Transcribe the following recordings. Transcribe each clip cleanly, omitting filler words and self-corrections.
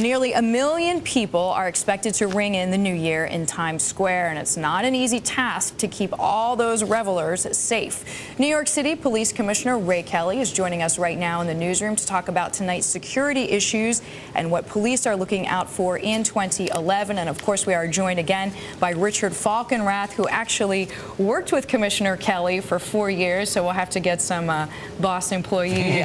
Well, nearly 1 million people are expected to ring in the new year in Times Square, and it's not an easy task to keep all those revelers safe. New York City Police Commissioner Ray Kelly is joining us right now in the newsroom to talk about tonight's security issues and what police are looking out for in 2011. And of course, we are joined again by Richard Falkenrath, who actually worked with Commissioner Kelly for 4 years, so we'll have to get some boss employee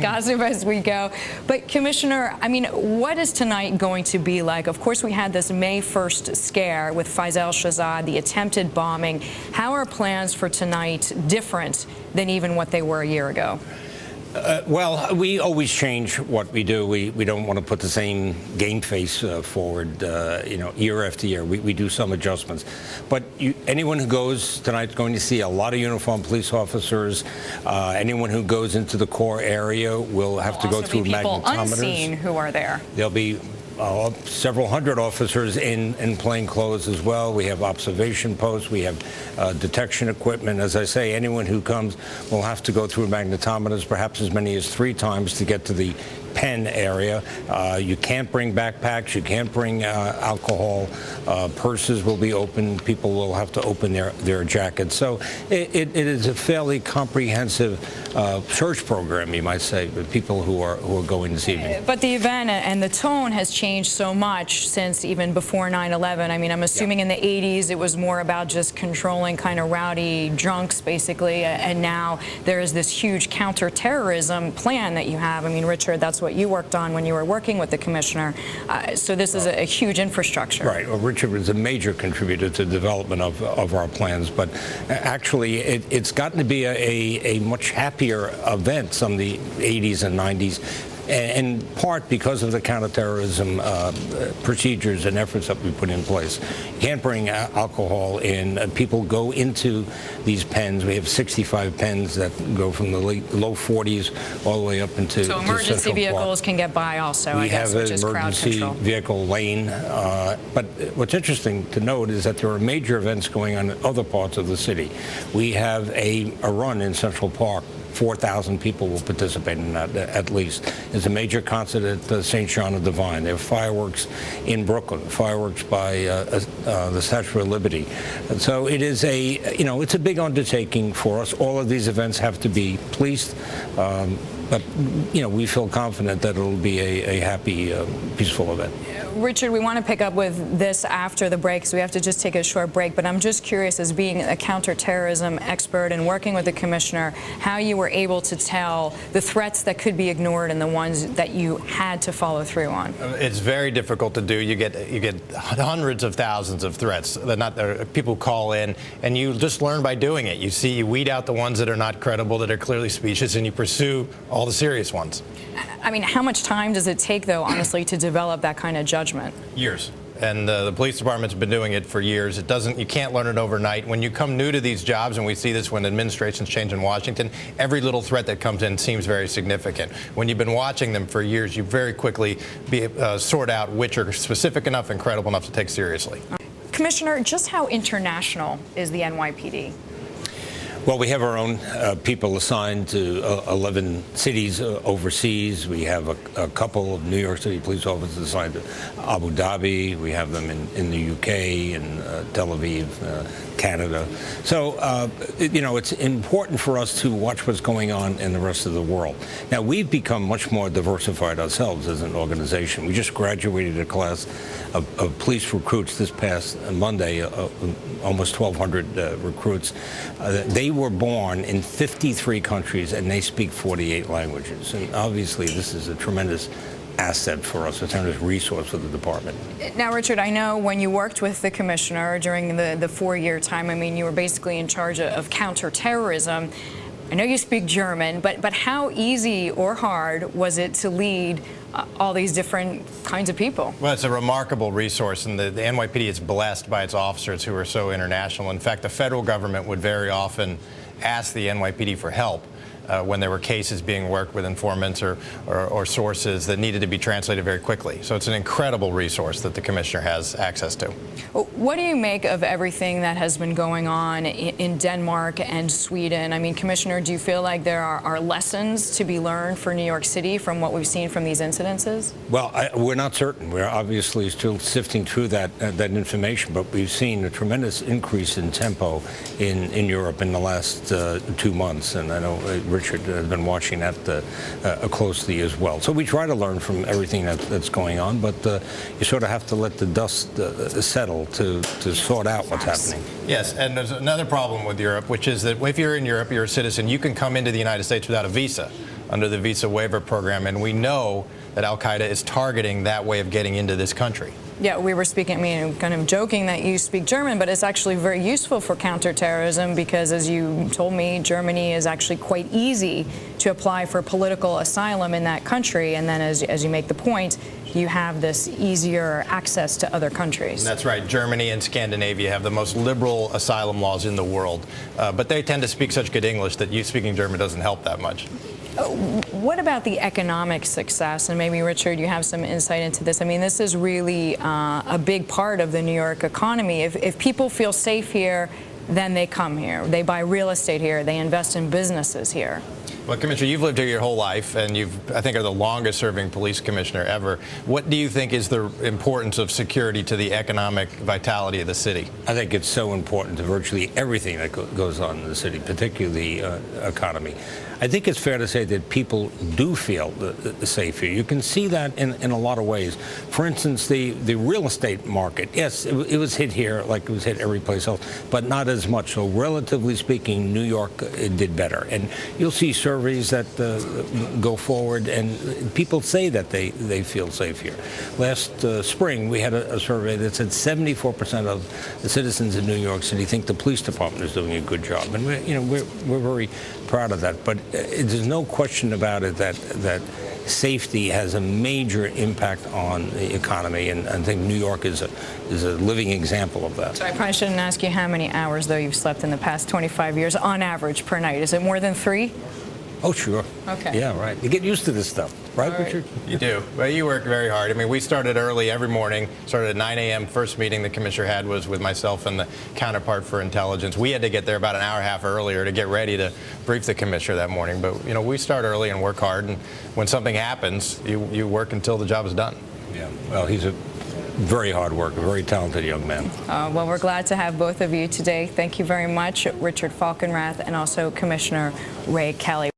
gossip as we go. But Commissioner, I mean, what is tonight going to be like? Of course, we had this May 1st scare with Faisal Shahzad, the attempted bombing. How are plans for tonight different than even what they were a year ago? Well, we always change what we do. We don't want to put the same game face forward, year after year. We do some adjustments. But anyone who goes tonight is going to see a lot of uniformed police officers. Anyone who goes into the core area will have to go through magnetometers. People unseen who are there. There'll be several hundred officers in plain clothes as well. We have observation posts. We have detection equipment. As I say, anyone who comes will have to go through magnetometers, perhaps as many as 3 times to get to the pen area. You can't bring backpacks. You can't bring alcohol. Purses will be open. People will have to open their jackets. So it is a fairly comprehensive search program, you might say, with people who are going this evening. But the event and the tone has changed so much since even before 9/11. I mean, I'm assuming in the 80s it was more about just controlling kind of rowdy drunks, basically, and now there is this huge counterterrorism plan that you have. I mean, Richard, that's what you worked on when you were working with the commissioner. So this is a huge infrastructure. Right. Well, Richard was a major contributor to the development of our plans, but actually it's gotten to be a much happier event from the 80s and 90s. In part because of the counterterrorism procedures and efforts that we put in place. You can't bring alcohol in. People go into these pens. We have 65 pens that go from the low 40s all the way up into So emergency vehicles can get by also, I guess, which is crowd control. We have an emergency vehicle lane. But what's interesting to note is that there are major events going on in other parts of the city. We have a run in Central Park. 4,000 people will participate in that, at least. There's a major concert at St. John of Divine. There are fireworks in Brooklyn, fireworks by the Statue of Liberty. And so it is it's a big undertaking for us. All of these events have to be policed. But, we feel confident that it'll be a happy, peaceful event. Richard, we want to pick up with this after the break, so we have to just take a short break. But I'm just curious, as being a counterterrorism expert and working with the commissioner, how you were able to tell the threats that could be ignored and the ones that you had to follow through on. It's very difficult to do. You get hundreds of thousands of threats. People call in, and you just learn by doing it. You weed out the ones that are not credible, that are clearly specious, and you pursue all the serious ones. I mean, how much time does it take, though, honestly, to develop that kind of judgment? Years. And the police department's been doing it for years. You can't learn it overnight. When you come new to these jobs, and we see this when administrations change in Washington, every little threat that comes in seems very significant. When you've been watching them for years, you very quickly sort out which are specific enough and credible enough to take seriously. Commissioner, just how international is the NYPD? Well, we have our own people assigned to 11 cities overseas. We have a couple of New York City police officers assigned to Abu Dhabi. We have them in the UK, in Tel Aviv, Canada. So, it's important for us to watch what's going on in the rest of the world. Now, we've become much more diversified ourselves as an organization. We just graduated a class of police recruits this past Monday, almost 1,200 recruits. They were born in 53 countries, and they speak 48 languages. And obviously, this is a tremendous asset for us, a tremendous resource for the department. Now, Richard, I know when you worked with the commissioner during the 4-year time, I mean, you were basically in charge of counterterrorism. I know you speak German, but how easy or hard was it to lead all these different kinds of people? Well, it's a remarkable resource, and the NYPD is blessed by its officers who are so international. In fact, the federal government would very often ask the NYPD for help when there were cases being worked with informants or sources that needed to be translated very quickly. So it's an incredible resource that the commissioner has access to. What do you make of everything that has been going on in Denmark and Sweden? I mean, Commissioner, do you feel like there are lessons to be learned for New York City from what we've seen from these incidences? Well, we're not certain. We're obviously still sifting through that information, but we've seen a tremendous increase in tempo in Europe in the last 2 months, and I know Richard has been watching that closely as well. So we try to learn from everything that's going on, but you sort of have to let the dust settle to sort out what's happening. Yes, and there's another problem with Europe, which is that if you're in Europe, you're a citizen, you can come into the United States without a visa under the visa waiver program, and we know that al-Qaeda is targeting that way of getting into this country. Yeah, we were speaking, I mean, kind of joking that you speak German, but it's actually very useful for counterterrorism because, as you told me, Germany is actually quite easy to apply for political asylum in that country. And then, as you make the point, you have this easier access to other countries. That's right. Germany and Scandinavia have the most liberal asylum laws in the world, but they tend to speak such good English that you speaking German doesn't help that much. What about the economic success? And maybe, Richard, you have some insight into this. I mean, this is really a big part of the New York economy. If people feel safe here, then they come here. They buy real estate here. They invest in businesses here. Well, Commissioner, you've lived here your whole life, and I think, are the longest-serving police commissioner ever. What do you think is the importance of security to the economic vitality of the city? I think it's so important to virtually everything that goes on in the city, particularly the economy. I think it's fair to say that people do feel safe here. You can see that in a lot of ways. For instance, the real estate market, yes, it was hit here like it was hit every place else, but not as much. So relatively speaking, New York did better. And you'll see surveys that go forward, and people say that they feel safe here. Last spring, we had a survey that said 74% of the citizens in New York City think the police department is doing a good job. And we're very proud of that. But there's no question about it that safety has a major impact on the economy, and I think New York is a living example of that. So I probably shouldn't ask you how many hours, though, you've slept in the past 25 years on average per night. Is it more than 3? Oh, sure. Okay. Yeah, right. You get used to this stuff, right, Richard? You do. Well, you work very hard. I mean, we started early every morning, started at 9 a.m. First meeting the commissioner had was with myself and the counterpart for intelligence. We had to get there about an hour and a half earlier to get ready to brief the commissioner that morning. But, we start early and work hard, and when something happens, you work until the job is done. Yeah. Well, he's a very hard worker, very talented young man. Well, we're glad to have both of you today. Thank you very much, Richard Falkenrath and also Commissioner Ray Kelly.